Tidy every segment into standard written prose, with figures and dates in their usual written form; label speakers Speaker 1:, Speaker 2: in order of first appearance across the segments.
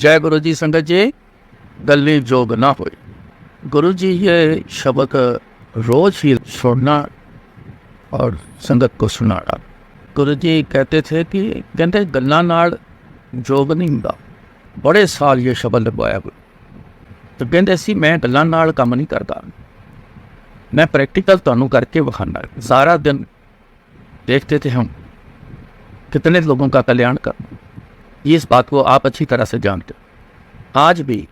Speaker 1: जय गुरु जी। संगत जी, गली जोग ना होए। गुरु जी ये शब्द रोज ही सुनना और संगत को सुनाना। गुरु जी कहते थे कि कहते गल्ला नाल जोग नहीं हुंदा। बड़े साल ये शब्द लगवाया गुरु। तो कहते सी मैं गल्ला नाल काम नहीं करता, मैं प्रैक्टिकल तुहानू करके विखाना। सारा दिन देखते थे हम कितने लोगों का कल्याण करना। इस बात को आप अच्छी तरह से जानते हो। आज भी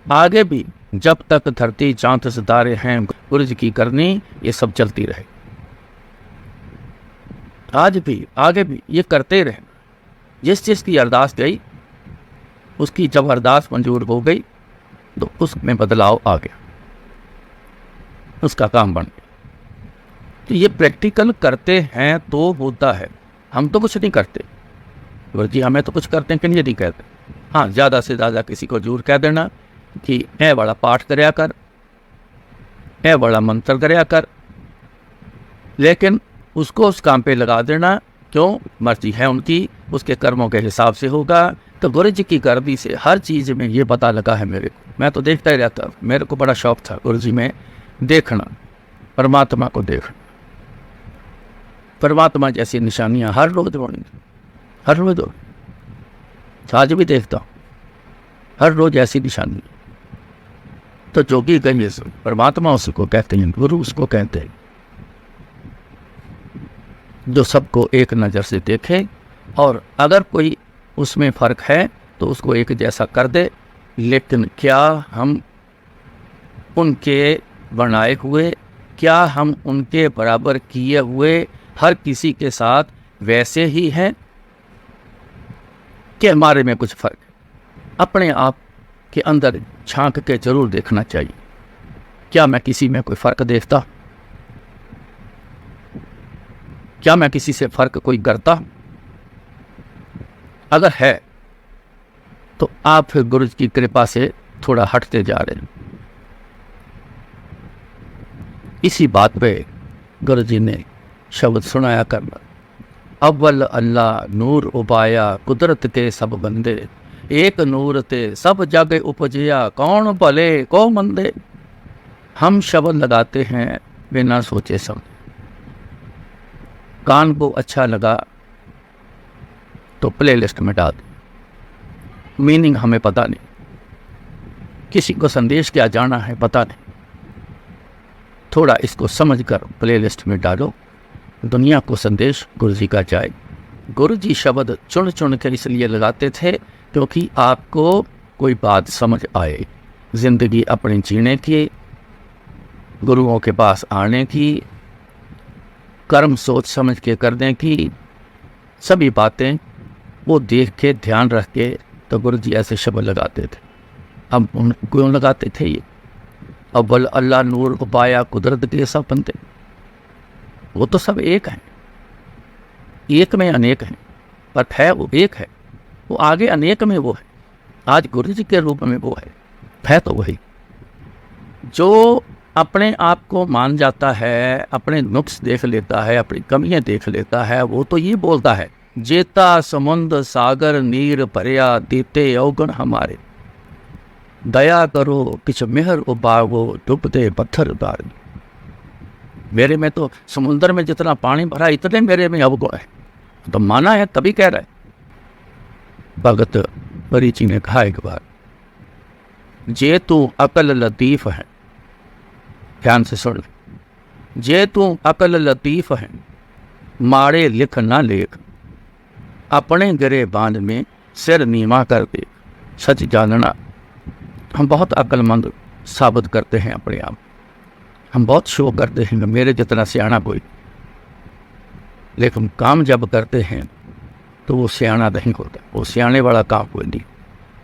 Speaker 1: आगे भी जब तक धरती चांद सितारे हैं गुरु जी की करनी ये सब चलती रहे। आज भी आगे भी ये करते रहे। जिस चीज़ की अरदास गई उसकी जब अरदास मंजूर हो गई तो उसमें बदलाव आ गया, उसका काम बन गया। तो ये प्रैक्टिकल करते हैं तो होता है। हम तो कुछ नहीं करते गुरु जी, हमें तो कुछ करते हैं कि ये नहीं कहते। हाँ, ज़्यादा से ज़्यादा किसी को जरूर कह देना कि ए बड़ा पाठ करया कर, ए बड़ा मंत्र करया कर, लेकिन उसको उस काम पे लगा देना। क्यों? मर्जी है उनकी, उसके कर्मों के हिसाब से होगा। तो गुरु जी की करनी से हर चीज़ में ये पता लगा है मेरे को। मैं तो देखता ही रहता, मेरे को बड़ा शौक था गुरु जी में देखना, परमात्मा को देखना। परमात्मा जैसी निशानियाँ हर रोज होंगी, हर रोज हो। आज भी देखता हूँ हर रोज ऐसी निशानी। तो जोगी गंज परमात्मा उसको कहते हैं, गुरु उसको कहते हैं जो सबको एक नज़र से देखे, और अगर कोई उसमें फ़र्क है तो उसको एक जैसा कर दे। लेकिन क्या हम उनके बनाए हुए, क्या हम उनके बराबर किए हुए हर किसी के साथ वैसे ही हैं कि हमारे में कुछ फ़र्क है? अपने आप के अंदर झांक के जरूर देखना चाहिए। क्या मैं किसी में कोई फ़र्क देखता? क्या मैं किसी से फ़र्क कोई करता? अगर है तो आप फिर गुरु की कृपा से थोड़ा हटते जा रहे हैं। इसी बात पे गुरु जी ने शब्द सुनाया करना, अव्वल अल्लाह नूर उपाया कुदरत के सब बंदे, एक नूर ते सब जग उपजया कौन भले को मंदे। हम शब्द लगाते हैं बिना सोचे समझे। कान को अच्छा लगा तो प्लेलिस्ट में डाल दें, मीनिंग हमें पता नहीं, किसी को संदेश क्या जाना है पता नहीं। थोड़ा इसको समझकर प्लेलिस्ट में डालो, दुनिया को संदेश गुरु जी का जाए। गुरु जी शब्द चुन चुन कर इसलिए लगाते थे क्योंकि आपको कोई बात समझ आए, जिंदगी अपनी जीने की, गुरुओं के पास आने की, कर्म सोच समझ के करने की, सभी बातें वो देख के ध्यान रख के तो गुरु जी ऐसे शब्द लगाते थे। अब क्यों लगाते थे ये? अव्वल अल्लाह नूर उपाया कुदरत के सब बनते, वो तो सब एक हैं, एक में अनेक हैं, पर है वो एक है। वो आगे अनेक में वो है, आज गुरु जी के रूप में वो है तो वही। जो अपने आप को मान जाता है, अपने नुक्स देख लेता है, अपनी कमियां देख लेता है, वो तो ये बोलता है जेता समुंद सागर नीर भरिया देते अवगुण हमारे, दया करो किछ मेहर उबावो डूबते पत्थर उतार। मेरे में तो समुंदर में जितना पानी भरा इतने मेरे में अवगुण है, तो माना है तभी कह रहा है। भगत परीची ने कहा एक बार, जे तू अकल लतीफ़ है, ध्यान से सुन, जे तू अकल लतीफ़ है मारे लिख ना लेख, अपने गिरे बांध में सिर नीमा कर दे सच जानना। हम बहुत अक्लमंद साबित करते हैं अपने आप, हम बहुत शो करते हैं मेरे जितना सियाना कोई, लेकिन काम जब करते हैं तो वो सियाना नहीं होता। वो सियाने वाला काम कोई नहीं,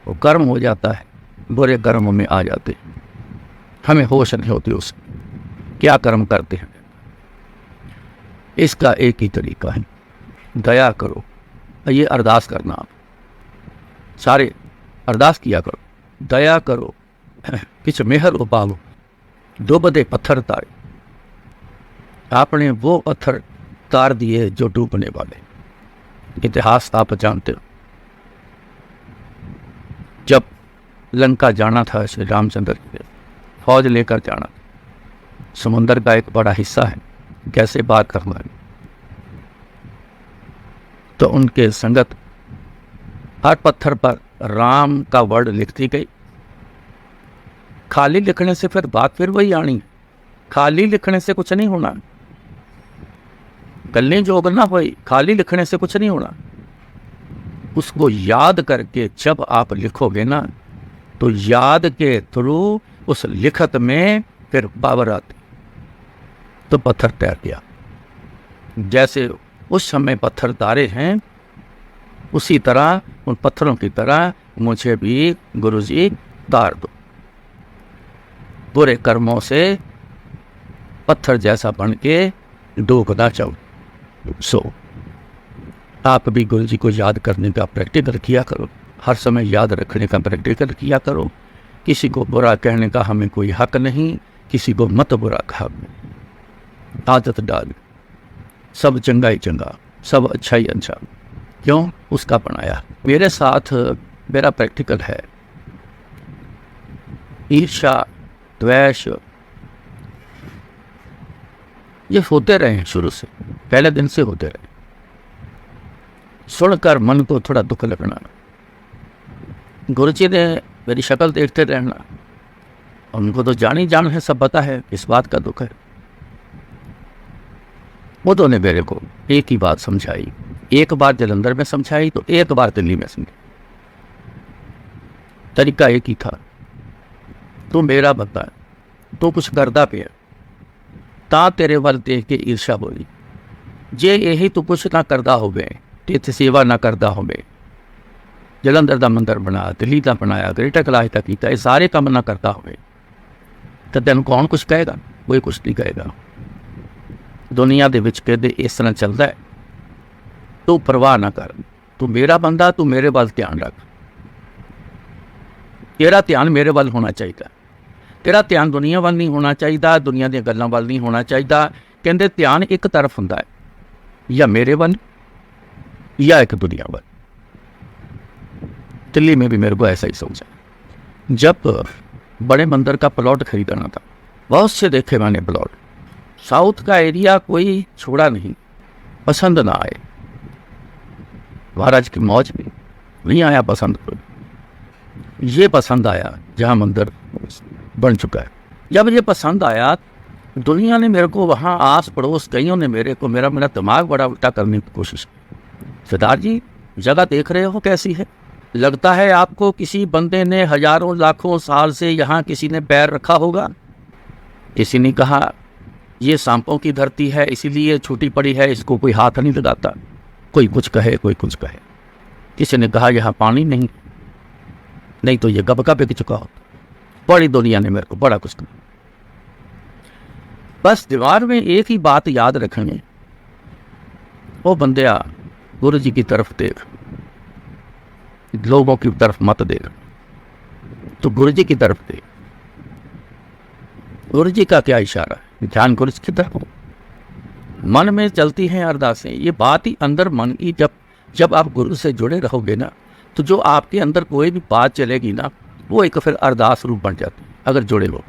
Speaker 1: वो कर्म हो जाता है, बुरे कर्म में आ जाते हैं, हमें होश नहीं होती उसकी क्या कर्म करते हैं। इसका एक ही तरीका है, दया करो। ये अरदास करना, आप सारे अरदास किया करो, दया करो किछ मेहर उपावो डूबते पत्थर तारे। आपने वो पत्थर तार दिए जो डूबने वाले। इतिहास आप जानते हो, जब लंका जाना था श्री रामचंद्र के, फौज लेकर जाना। समुंदर का एक बड़ा हिस्सा है, कैसे पार करना है। तो उनके संगत हर पत्थर पर राम का वर्ड लिखती गई। खाली लिखने से फिर बात फिर वही आनी, खाली लिखने से कुछ नहीं होना, गल्लें जोग ना हुई, खाली लिखने से कुछ नहीं होना। उसको याद करके जब आप लिखोगे ना, तो याद के थ्रू उस लिखत में फिर पावर आती। तो पत्थर तैर गया। जैसे उस समय पत्थर तारे हैं, उसी तरह उन पत्थरों की तरह मुझे भी गुरुजी तार दो। बुरे कर्मों से पत्थर जैसा बन के डूबना चाहो। सो आप भी गुरु जी को याद करने का प्रैक्टिकल किया करो, हर समय याद रखने का प्रैक्टिकल किया करो। किसी को बुरा कहने का हमें कोई हक नहीं, किसी को मत बुरा कहा। आदत डाल, सब चंगा ही चंगा, सब अच्छा ही अच्छा, क्यों उसका बनाया। मेरे साथ मेरा प्रैक्टिकल है, ईर्ष्या द्वेष ये होते रहे, शुरू से पहले दिन से होते रहे। सुनकर मन को थोड़ा दुख लगना, गुरुजी ने मेरी शक्ल देखते रहना, उनको तो जान ही जान है, सब पता है इस बात का दुख है। उन्होंने मेरे को एक ही बात समझाई, एक बार जलंधर में समझाई तो एक बार दिल्ली में समझाई। तरीका एक ही था, तू मेरा बता, तू कुछ करदा पे ता तेरे वल देख के ईर्षा बोली, जे यही तू कुछ ना करदा होवे, तीर्थ सेवा ना करदा होवे, जलंधर दा मंदिर बना, दिल्ली दा बनाया, ग्रेटर कैलाश दा कीता, ये सारे काम ना करदा होवे, तो तेन कौन कुछ कहेगा? कोई कुछ नहीं कहेगा। दुनिया दे विच कहते इस तरह चलता है, तू परवाह ना कर, तू मेरा बंदा, तू मेरे वाल ध्यान रख, तेरा ध्यान मेरे वाल होना चाहिए, तेरा ध्यान दुनिया वाल नहीं होना चाहिए, दुनिया दी गल्लां वाल नहीं होना चाहिए। कहते ध्यान एक तरफ हुंदा है, या मेरे वाल या एक दुनिया वाल। दिल्ली में भी मेरे को ऐसा ही सोचा। जब बड़े मंदिर का प्लॉट खरीदना था, बहुत से देखे मैंने प्लॉट, साउथ का एरिया कोई छोड़ा नहीं, पसंद ना आए, महाराज की मौज में नहीं आया पसंद कोई, ये पसंद आया जहाँ मंदिर बन चुका है। जब ये पसंद आया, दुनिया ने मेरे को, वहाँ आस पड़ोस कईयों ने मेरे को, मेरा दिमाग बड़ा उल्टा करने की कोशिश की। सरदार जी जगह देख रहे हो कैसी है, लगता है आपको किसी बंदे ने हजारों लाखों साल से यहाँ किसी ने पैर रखा होगा। किसी ने कहा ये सांपों की धरती है इसीलिए छूटी पड़ी है, इसको कोई हाथ नहीं लगाता। कोई कुछ कहे, कोई कुछ कहे। किसी ने कहा यहाँ पानी नहीं, नहीं तो ये गबका बिक चुका होता। बड़ी दुनिया ने मेरे को बड़ा कुछ कहा। बस दीवार में एक ही बात याद रखेंगे, वो बंदिया गुरु जी की तरफ देख, लोगों की तरफ मत देख, तो गुरु जी की तरफ देख। गुरु जी का क्या इशारा है, ध्यान गुरु जी की तरफ। मन में चलती हैं अरदासें, ये बात ही अंदर मन की, जब आप गुरु से जुड़े रहोगे ना, तो जो आपके अंदर कोई भी बात चलेगी ना, वो एक फिर अरदास रूप बन जाती है। अगर जुड़े लोग,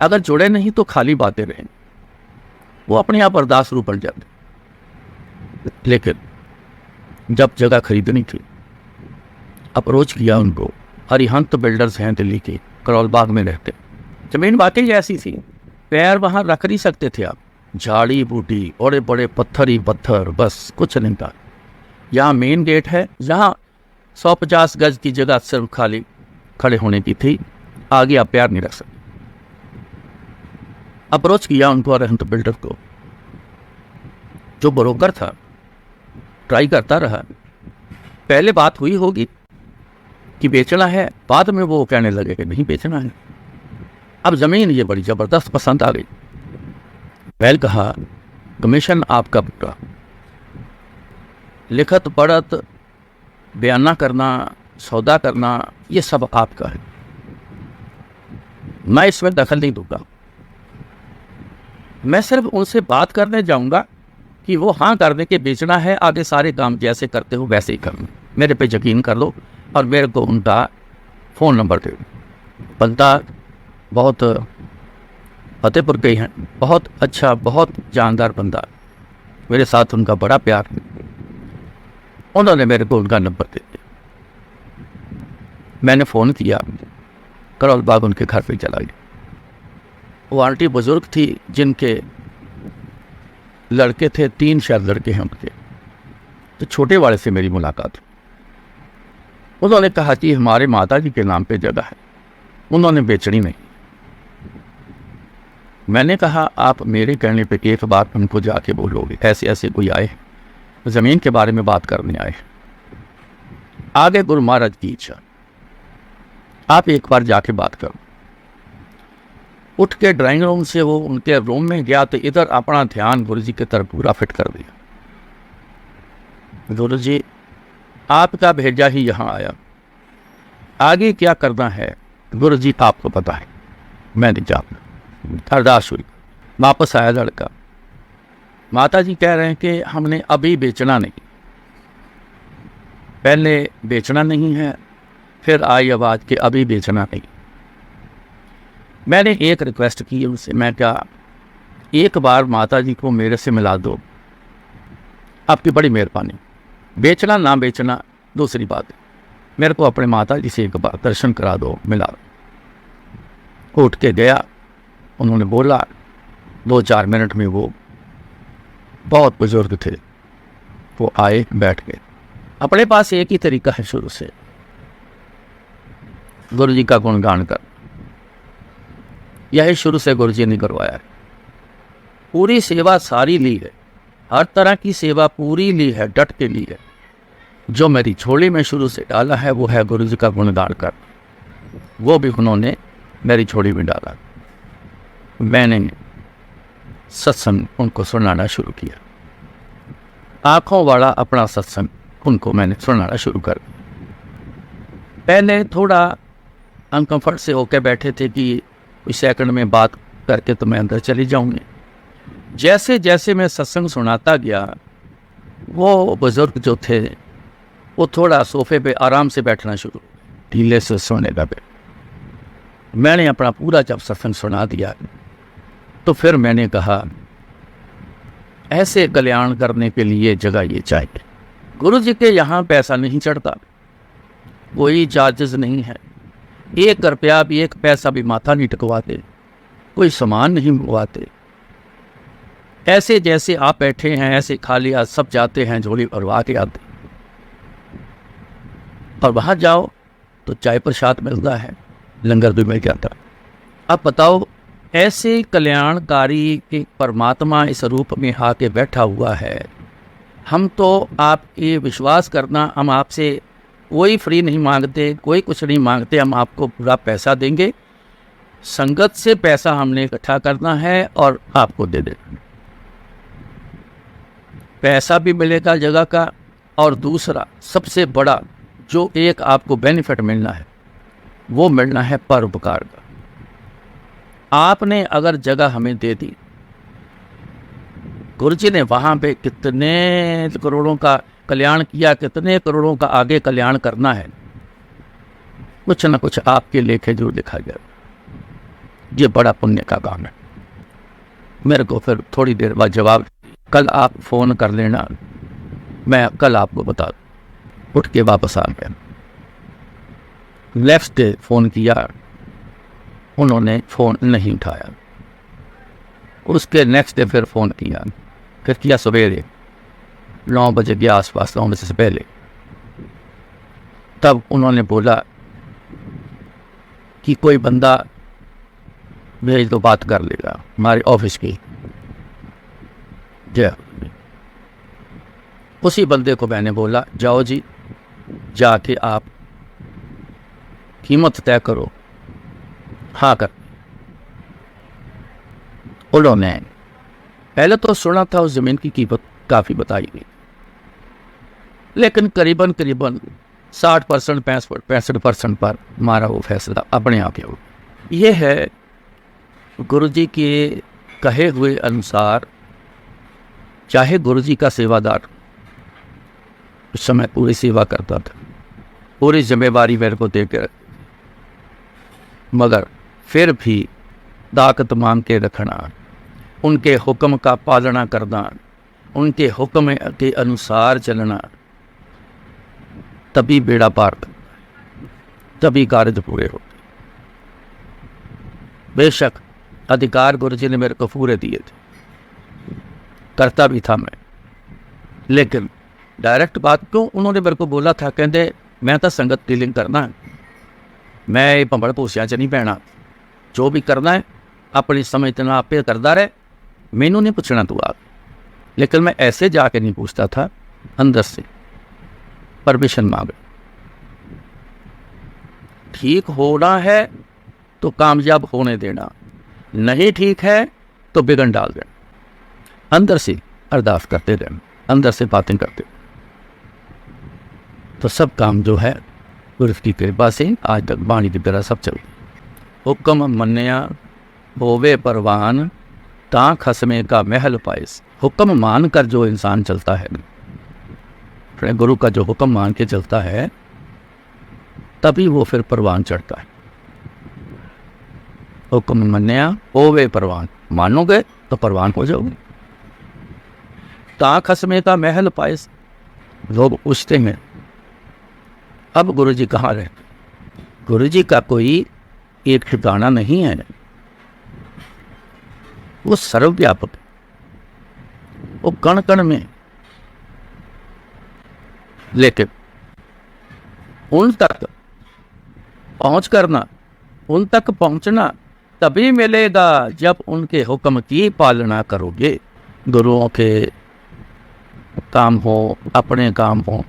Speaker 1: अगर जुड़े नहीं तो खाली बातें रहेंगी, वो अपने आप अरदास रूप बन जाते। लेकिन जब जगह खरीदनी थी, अप्रोच किया उनको, हरिहंत बिल्डर्स हैं दिल्ली के, करोल बाग में रहते। जमीन वाकई ऐसी थी, पैर वहाँ रख नहीं सकते थे आप, झाड़ी बूटी, बड़े बड़े पत्थर ही पत्थर, बस कुछ नहीं था। यहाँ मेन गेट है, जहाँ 150 गज की जगह सिर्फ खाली खड़े होने की थी, आगे आप पैर नहीं रख सकते। अप्रोच किया उनको, अरहंत बिल्डर को, जो ब्रोकर था, ट्राई करता रहा। पहले बात हुई होगी कि बेचना है, बाद में वो कहने लगे कि नहीं बेचना है। अब ज़मीन ये बड़ी ज़बरदस्त पसंद आ गई। पहले कहा कमीशन आपका पूरा, लिखत पढ़त, बयाना करना, सौदा करना, ये सब आपका है, मैं इसमें दखल नहीं दूंगा। मैं सिर्फ उनसे बात करने जाऊंगा कि वो हाँ कर दे कि बेचना है, आगे सारे काम जैसे करते हो वैसे ही करना, मेरे पे यकीन कर लो। और मेरे को उनका फ़ोन नंबर दे। बंदा बहुत फतेहपुर के ही हैं, बहुत अच्छा, बहुत जानदार बंदा, मेरे साथ उनका बड़ा प्यार। उन्होंने मेरे को उनका नंबर दे दिया। मैंने फ़ोन किया, करोल बाग उनके घर पे चला गया। वो आंटी बुज़ुर्ग थी जिनके लड़के थे, 3 शायद लड़के हैं उनके, तो छोटे वाले से मेरी मुलाकात हुई। उन्होंने कहा कि हमारे माता जी के नाम पे जगह है, उन्होंने बेचनी नहीं। मैंने कहा आप मेरे कहने पे एक बार उनको जाके बोलोगे, ऐसे ऐसे कोई आए ज़मीन के बारे में बात करने आए, आगे गुरु महाराज की इच्छा, आप एक बार जाके बात करो। उठ के ड्राइंग रूम से वो उनके रूम में गया तो इधर अपना ध्यान गुरु जी की तरफ पूरा फिट कर दिया। गुरु जी आपका भेजा ही यहाँ आया, आगे क्या करना है गुरु जी आपको पता है, मैं नहीं जानता। अरदास हुई, वापस आया लड़का। माता जी कह रहे हैं कि हमने अभी बेचना नहीं, पहले बेचना नहीं है, फिर आई आवाज़ कि अभी बेचना नहीं। मैंने एक रिक्वेस्ट की उनसे, मैं क्या एक बार माता जी को मेरे से मिला दो, आपकी बड़ी मेहरबानी। बेचना ना बेचना दूसरी बात है, मेरे को अपने माता जी से एक बार दर्शन करा दो, मिला दो। उठ के गया, उन्होंने बोला, 2-4 मिनट में वो बहुत बुजुर्ग थे, वो आए, बैठ गए। अपने पास एक ही तरीका है शुरू से, गुरु जी का गुणगान कर, यही शुरू से गुरु जी ने करवाया है। पूरी सेवा सारी ली है, हर तरह की सेवा पूरी ली है, डट के ली है। जो मेरी झोली में शुरू से डाला है वो है गुरु जी का गुणगान कर, वो भी उन्होंने मेरी झोली में डाला। मैंने सत्संग उनको सुनाना शुरू किया, आँखों वाला अपना सत्संग उनको मैंने सुनाना शुरू कर दिया। पहले थोड़ा अनकंफर्ट से होकर बैठे थे कि कुछ सेकंड में बात करके तो मैं अंदर चली जाऊंगी। जैसे जैसे मैं सत्संग सुनाता गया, वो बुजुर्ग जो थे वो थोड़ा सोफे पे आराम से बैठना शुरू, ढीले से सोने लगे। मैंने अपना पूरा जब सत्संग सुना दिया तो फिर मैंने कहा ऐसे कल्याण करने के लिए जगह ये चाहिए। गुरु जी के यहाँ पैसा नहीं चढ़ता, कोई चार्जेस नहीं है, 1 रुपया भी 1 पैसा भी माथा नहीं टिकवाते, कोई सामान नहीं मंगवाते। ऐसे जैसे आप बैठे हैं ऐसे खाली हाथ सब जाते हैं, झोली भरवा के आते। और वहाँ जाओ तो चाय प्रसाद मिलता है, लंगर भी मिल जाता। अब बताओ, ऐसे कल्याणकारी के परमात्मा इस रूप में आके बैठा हुआ है, हम तो आपके विश्वास करना, हम आपसे कोई फ्री नहीं मांगते, कोई कुछ नहीं मांगते, हम आपको पूरा पैसा देंगे, संगत से पैसा हमने इकट्ठा करना है और आपको दे देना। पैसा भी मिलेगा जगह का, और दूसरा सबसे बड़ा जो एक आपको बेनिफिट मिलना है वो मिलना है परोपकार का। आपने अगर जगह हमें दे दी, गुरु जी ने वहाँ पे कितने करोड़ों का कल्याण किया, कितने करोड़ों का आगे कल्याण करना है, कुछ ना कुछ आपके लेखे जरूर लिखा गया। ये बड़ा पुण्य का काम है। मेरे को फिर थोड़ी देर बाद जवाब, कल आप फ़ोन कर लेना, मैं कल आपको बता दूँ। उठ के वापस आ गया। नेक्स्ट डे फ़ोन किया, उन्होंने फ़ोन नहीं उठाया। उसके नेक्स्ट डे फिर फ़ोन किया, फिर किया सवेरे 9 बजे के आसपास, 9 बजे से पहले। तब उन्होंने बोला कि कोई बंदा भेज दो, बात कर लेगा, हमारे ऑफिस की। उसी बंदे को मैंने बोला, जाओ जी, जाके आप कीमत तय करो, हाँ कर। उन्होंने पहले तो सुना था उस ज़मीन की कीमत काफ़ी बताई गई, लेकिन करीबन 60% 65% पर हमारा वो फैसला अपने आप ही हो। ये है गुरु जी के कहे हुए अनुसार, चाहे गुरु जी का सेवादार उस समय पूरी सेवा करता था, पूरी जिम्मेवारी मेरे को दे के रखी। मगर फिर भी ताकत मान के रखना, उनके हुक्म का पालना करना, उनके हुक्म के अनुसार चलना, तभी बेड़ा पार करना, तभी कार्य पूरे होते। बेशक अधिकार गुरु जी ने मेरे को पूरे दिए थे, करता भी था मैं, लेकिन डायरेक्ट बात क्यों उन्होंने मेरे को बोला था, कहते मैं तो संगत डीलिंग करना है, मैं भंबड़ भूसिया च नहीं पैना, जो भी करना है अपनी समझ तो आपे करता रहे, मैनू नहीं पूछना तू आप। लेकिन मैं ऐसे जाके नहीं पूछता था, अंदर से परमिशन मांग। ठीक होना है तो कामयाब होने देना, नहीं ठीक है तो बिगड़ डाल देना। अंदर से अरदास करते रहना, अंदर से बातें करते, तो सब काम जो है गुरु की कृपा से आज तक बाणी की तरह सब चल। हुक्म मन्या होवे परवान, ता खसमे का महल पाइस। हुक्म मान कर जो इंसान चलता है, अपने गुरु का जो हुक्म मान के चलता है, तभी वो फिर परवान चढ़ता है। हुक्म मन्या होवे परवान, मानोगे तो परवान हो जाओगे। ता खसमे का महल पाइस। लोग पूछते हैं अब गुरु जी कहाँ रहते? गुरु जी का कोई एक ठिकाना नहीं है, वो सर्वव्यापक है, वो कण कण में। लेकिन उन तक पहुंच करना, उन तक पहुंचना तभी मिलेगा जब उनके हुक्म की पालना करोगे। गुरुओं के काम हो, अपने काम हो,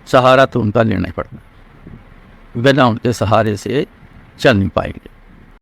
Speaker 1: सहारा तो उनका लेना ही पड़ता, बिना उनके सहारे से चल नहीं पाएंगे।